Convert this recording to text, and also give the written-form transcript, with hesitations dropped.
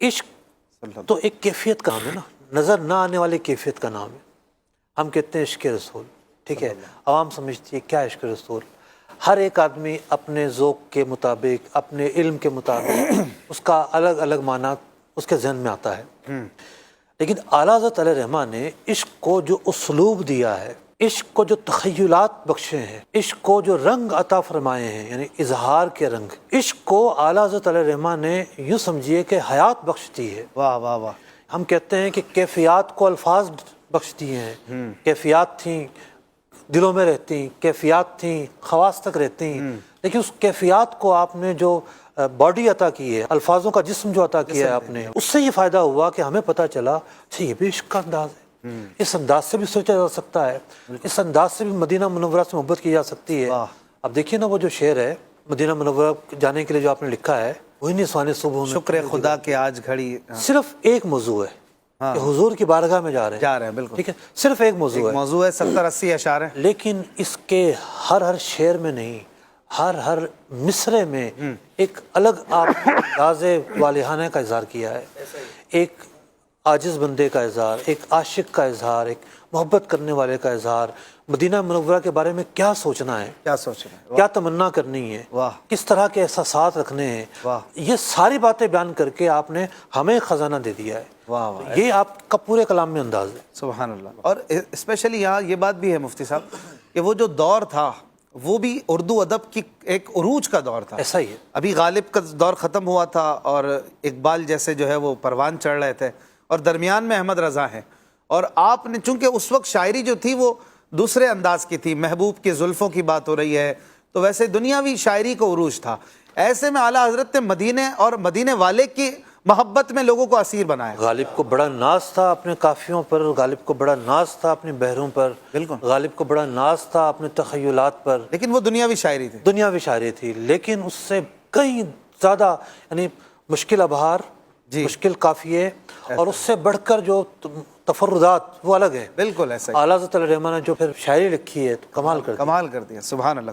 عشق تو ایک کیفیت کا نام ہے نا، نظر نہ آنے والی کیفیت کا نام ہے۔ ہم کہتے ہیں عشق رسول، ٹھیک ہے، عوام سمجھتی ہے کیا عشق رسول؟ ہر ایک آدمی اپنے ذوق کے مطابق، اپنے علم کے مطابق اس کا الگ الگ معنی اس کے ذہن میں آتا ہے، لیکن اعلیٰ حضرت علیہ رحمٰ نے عشق کو جو اسلوب دیا ہے، عشق کو جو تخیلات بخشے ہیں، عشق کو جو رنگ عطا فرمائے ہیں، یعنی اظہار کے رنگ، عشق کو اعلیٰ حضرت علیہ رحمٰ نے یوں سمجھیے کہ حیات بخشتی ہے۔ واہ واہ واہ۔ ہم کہتے ہیں کہ کیفیات کو الفاظ بخشتی ہیں، کیفیات تھیں دلوں میں رہتی، کیفیات تھیں خواص تک رہتی، لیکن اس کیفیات کو آپ نے جو باڈی عطا کی ہے، الفاظوں کا جسم جو عطا کیا ہے آپ نے، اس سے یہ فائدہ ہوا کہ ہمیں پتہ چلا اچھا یہ بھی عشق کا انداز ہے، اس انداز سے بھی سوچا جا سکتا ہے، اس انداز سے بھی مدینہ منورہ سے محبت کی جا سکتی ہے۔ اب دیکھیے نا وہ جو شعر ہے مدینہ منورہ جانے کے لیے جو آپ نے لکھا ہے، وہی نسوان صبح میں شکر خدا کہ آج گھڑی، صرف ایک موضوع ہے کہ حضور کی بارگاہ میں جا رہے ہیں، بالکل ٹھیک ہے، صرف ایک موضوع ہے، موضوع ہے 70-80 اشعار ہیں، لیکن اس کے ہر شعر میں نہیں، ہر مصرے میں ایک الگ آپ انداز والہانہ کا اظہار کیا ہے، ایک عاجز بندے کا اظہار، ایک عاشق کا اظہار، ایک محبت کرنے والے کا اظہار، مدینہ منورہ کے بارے میں کیا سوچنا ہے، کیا سوچ رہے ہیں، کیا تمنا کرنی ہے، واہ کس طرح کے احساسات رکھنے ہیں، واہ یہ ساری باتیں بیان کر کے آپ نے ہمیں خزانہ دے دیا ہے۔ واہ واہ، یہ آپ کا پورے کلام میں انداز ہے۔ سبحان اللہ۔ اور اسپیشلی یہاں یہ بات بھی ہے مفتی صاحب کہ وہ جو دور تھا وہ بھی اردو ادب کی ایک عروج کا دور تھا، ایسا ہی ہے، ابھی غالب کا دور ختم ہوا تھا اور اقبال جیسے جو ہے وہ پروان چڑھ رہے تھے، اور درمیان میں احمد رضا ہیں، اور آپ نے چونکہ اس وقت شاعری جو تھی وہ دوسرے انداز کی تھی، محبوب کے زلفوں کی بات ہو رہی ہے، تو ویسے دنیاوی شاعری کو عروج تھا، ایسے میں اعلیٰ حضرت نے مدینے اور مدینے والے کی محبت میں لوگوں کو اسیر بنایا۔ غالب کو بڑا ناز تھا اپنے قافیوں پر، غالب کو بڑا ناز تھا اپنے بحروں پر، بالکل، غالب کو بڑا ناز تھا اپنے تخیلات پر، لیکن وہ دنیاوی شاعری تھی، دنیاوی شاعری تھی، لیکن اس سے کہیں زیادہ یعنی مشکل ابہار، مشکل قافیے، اور اس سے بڑھ کر جو تفردات وہ الگ ہیں۔ بالکل ایسا ہی، اعلیٰ حضرت علیہ رحمٰ نے جو پھر شاعری لکھی ہے تو کمال کر دی۔ کمال کر دیا، سبحان اللہ۔